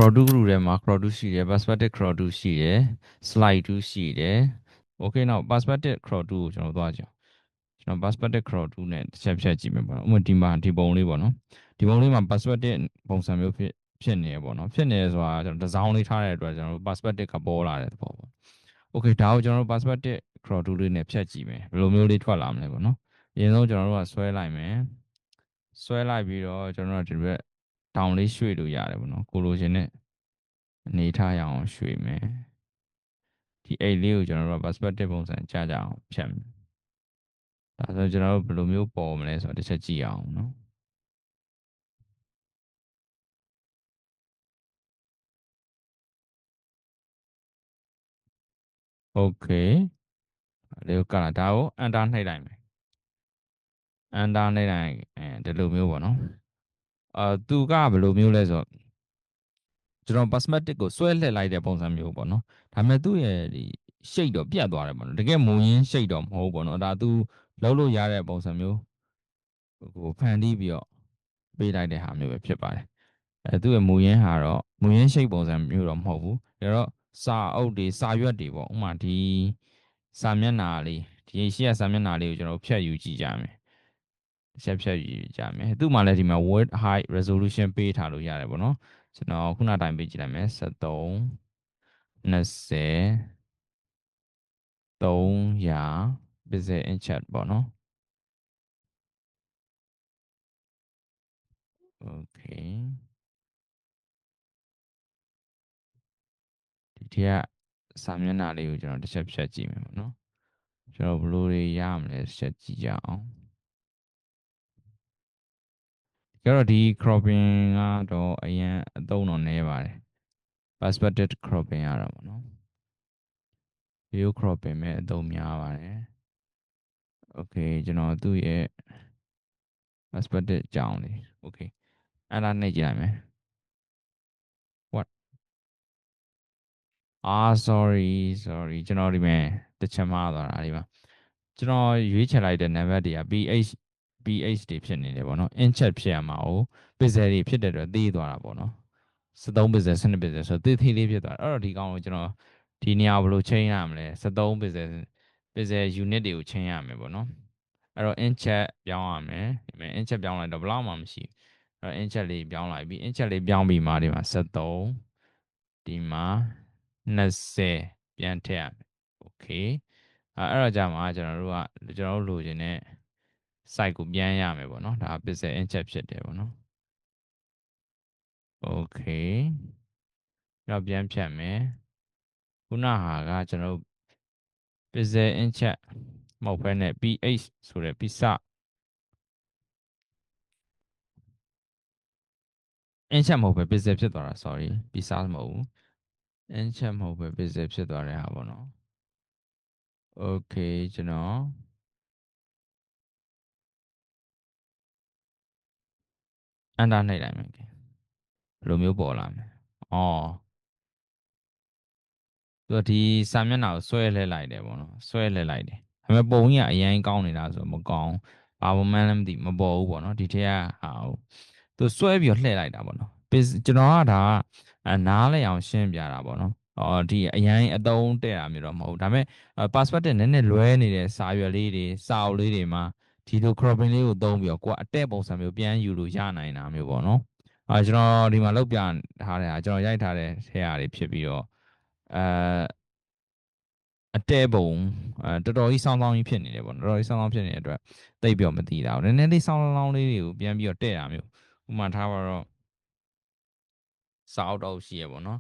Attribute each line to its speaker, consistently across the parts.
Speaker 1: crowd 2 group ထဲမှာ crowd 2ရှိတယ် perspective crowd 2ရှိတယ် slide 2ရှိတယ် okay now perspective crowd 2ကိုကျွန်တော်သွားကြအောင်ကျွန်တော် perspective crowd 2နဲ့တစ်ချက်ဖြတ်ကြည့်မယ်ပေါ့နော်ဥပမာဒီမှာဒီပုံလေးပေါ့နော်ဒီပုံလေးမှာ perspective ပုံစံမျိုးဖြစ်နေရပေါ့နော်ဖြစ်နေရဆိုတာကျွန်တော်ဒီဇိုင်းလေးထားတဲ့အတွက်ကျွန်တော် perspective ကပေါ်လာတဲ့သဘောပေါ့ okay ဒါကိုကျွန်တော် perspective crowd 2လေးနဲ့ဖြတ်ကြည့်မယ်ဘယ်လိုမျိုးလေးထွက်လာမလဲပေါ့နော်အရင်ဆုံးကျွန်တော်တို့ကဆွဲလိုက်မယ်ဆွဲလိုက်ပြီးတော့ကျွန်တော်တို့ဒီဘက်တောင်လေးရွှေ့လို့ရတယ်ပေါ့နော်ကိုလိုချင်တဲ့အနေထားရအောင်ရွှေ့မယ်ဒီအိတ်လေးကိုကျွန်တော်တို့က perspective ပုံစံကြားကြအောင်ဖြတ်မယ်ဒါဆိုကျွန်တော်တို့ဘယ်လိုမျိုးပေါ်မလဲဆိုတော့တစ်ချက်ကြည့်အောင်နော် okay လေးကိုကလာဒါကို enter နှိပ်လိုက်မယ် enter နှိပ်လိုက်ဒီလိုမျိုးပေါ့နော်သူကဘယ်လိုမျိုးလဲဆိုတော့ကျွန်တော် perspective ကိုဆွဲလှည့်လိုက်တဲ့ပုံစံမျိုးပေါ့နော်ဒါပေမဲ့သူ့ရဲ့ဒီ shape တော့ပြတ်သွားတယ်ပေါ့နော်တကယ်မူရင်း shape တော့မဟုတ်ဘူးပေါ့နော်ဒါသူလုံးလို့ရတဲ့ပုံစံမျိုးကိုဖန်တီးပြီးတော့ပေးလိုက်တဲ့ဟာမျိုးပဲဖြစ်ပါတယ်သူ့ရဲ့မူရင်းဟာတော့မူရင်း shape ပုံစံမျိုးတော့မဟုတ်ဘူးဒါတော့စာအုပ်တွေစာရွက်တွေပေါ့ဥပမာဒီစာမျက်နှာလေးဒီရှေ့ကစာမျက်နှာလေးကိုကျွန်တော်ဖြတ်ယူကြည့်ကြမယ်တစ်ချက်ဖြတ်ယူကြမယ်သူ့မှာလည်းဒီမှာ word height resolution ပေးထားလို့ရတယ်ပေါ့နော်ကျွန်တော်ခုနတိုင်းပေးကြည့်လိုက်မယ်73 20 300 pixel inch ပေါ့နော် okay ဒီထက်ကစာမျက်နှာလေးကိုကျွန်တော်တစ်ချက်ဖြတ်ကြည့်မယ်ပေါ့နော်ကျွန်တော်ဘယ်လိုတွေရမလဲတစ်ချက်ကြည့်ကြအောင်ကြတော့ဒီ cropping ကတော့အရင်အသုံးတော့နည်းပါတယ် perspective cropping ရတာပေါ့နော် view cropping မဲ့အသုံးများပါတယ် okay ကျွန်တော်သူ့ရဲ့ perspective ကြောင်းလေး okay အဲ့ဒါနှိပ်ကြည့်လိုက်မယ် what sorry ကျွန်တော်ဒီမှာတစ်ချက်မှားသွားတာဒီမှာကျွန်တော်ရွေးချယ်လိုက်တဲ့ number တွေက ph တွေဖြစ်နေတယ်ပေါ့နော် inch ဖြစ်ရမှာ哦 pixel တွေဖြစ်တဲ့အတွက်သေးသွားတာပေါ့နော်73 pixel 12 pixel ဆိုသေးသေးလေးဖြစ်သွားတယ်အဲ့တော့ဒီကောင်ကိုကျွန်တော်ဒီနေရာဘယ်လိုချိန်ရမလဲ73 pixel unit တွေကိုချိန်ရမယ်ပေါ့နော်အဲ့တော့ inch ပြောင်းရမယ်ဒီမှာ inch ပြောင်းလိုက်တော့ဘလောက်မှမရှိဘူးအဲ့တော့ inch လေးပြောင်းလိုက်ပြီး inch လေးပြောင်းပြီးမှဒီမှာ73ဒီမှာ20ပြန်ထည့်ရမယ် okay အဲ့တော့ကြာမှာကျွန်တော်တို့လိုချင်တဲ့ site ကိုပြန်ရမယ်ပေါ့နော်ဒါ pixel inch ဖြစ်တယ်ပေါ့နော် okay တော့ပြန်ဖြတ်မယ်ခုနဟာကကျွန်တော်တို့ pixel inch မဟုတ်ဘဲနဲ့ ph ဆိုတဲ့ pizza inch မဟုတ်ပဲ pixel ဖြစ်သွားတာ sorry pizza မဟုတ်ဘူး inch မဟုတ်ပဲ pixel ဖြစ်သွားတဲ့ဟာပေါ့နော် okay ကျွန်တော် enter နှိပ်လိုက်မယ်ဘယ်လိုမျိုးပေါ်လာမလဲသူကဒီစာမျက်နှာကိုဆွဲလှည့်လိုက်တယ်ပေါ့နော်ဆွဲလှည့်လိုက်တယ်ဒါပေမဲ့ပုံကြီးကအရင်ကောင်းနေတာဆိုမကောင်းဘာမှမလည်းမသိမပေါ်ဘူးပေါ့နော်ဒီထက်ကဟာသူဆွဲပြီးလှည့်လိုက်တာပေါ့နော်ကျွန်တော်ကဒါနားလဲအောင်ရှင်းပြတာပေါ့နော်ဒီအရင်အတုံးတဲ့တာမျိုးတော့မဟုတ်ဘူးဒါပေမဲ့ perspective နည်းနည်းလွဲနေတဲ့စာရွက်လေးတွေစာအုပ်လေးတွေမှာဒီလို cropping လေးကိုသုံးပြီးတော့ကိုကအတဲ့ပုံစံမျိုးပြန်ယူလို့ရနိုင်တာမျိုးပေါ့နော်ကျွန်တော်ဒီမှာလောက်ပြထားတဲ့ဟာကျွန်တော်ရိုက်ထားတဲ့ထဲဟာတွေဖြစ်ပြီးတော့အတဲပုံတော်တော်ကြီးစောင်းစောင်းကြီးဖြစ်နေတယ်ပေါ့တော်တော်ကြီးစောင်းစောင်းဖြစ်နေတဲ့အတွက်သိပ်ပြောမသိတာဘူးနည်းနည်းလေးစောင်းလောင်းလေးတွေကိုပြန်ပြီးတော့တဲ့တာမျိုးဥပမာထားပါတော့စာအုပ်တော့ရှိရပေါ့နော်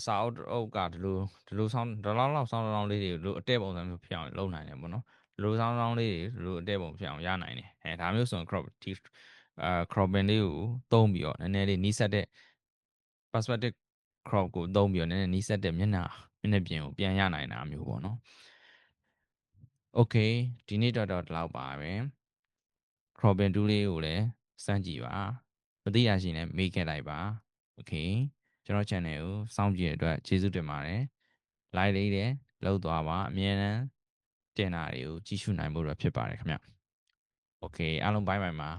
Speaker 1: စာအုပ်ကဒီလိုစောင်းဒီလောက်စောင်းလောင်းလေးတွေကိုအတဲပုံစံမျိုးဖြစ်အောင်လုပ်နိုင်တယ်ပေါ့နော်ဒီလိုစောင်းလောင်းလေးတွေဒီလိုအတဲပုံဖြစ်အောင်ရနိုင်တယ်ဒါမျိုးဆိုရင် cropping လေးကိုသုံးပြီးတော့နည်းနည်းလေးနီးစပ်တဲ့ perspective crop ကိုသုံးပြီးတော့နည်းနည်းနီးစပ်တဲ့မျက်နှာပြင်ကိုပြန်ရနိုင်တာမျိုးပေါ့နော် okay ဒီနေ့တော့ဒီလောက်ပါပဲ cropping tool လေးကိုလည်းစမ်းကြည့်ပါမသိရရှိရင်မေးခဲ့လိုက်ပါ okay ကျွန်တော် channel ကိုစောင့်ကြည့်တဲ့အတွက်ကျေးဇူးတင်ပါတယ် like လေးတယ်လောက်သွားပါအမြဲတမ်းတင်တာတွေကိုကြည့်ရှုနိုင်ဖို့ဖြစ်ပါတယ်ခင်ဗျ okay အားလုံး bye bye ပါ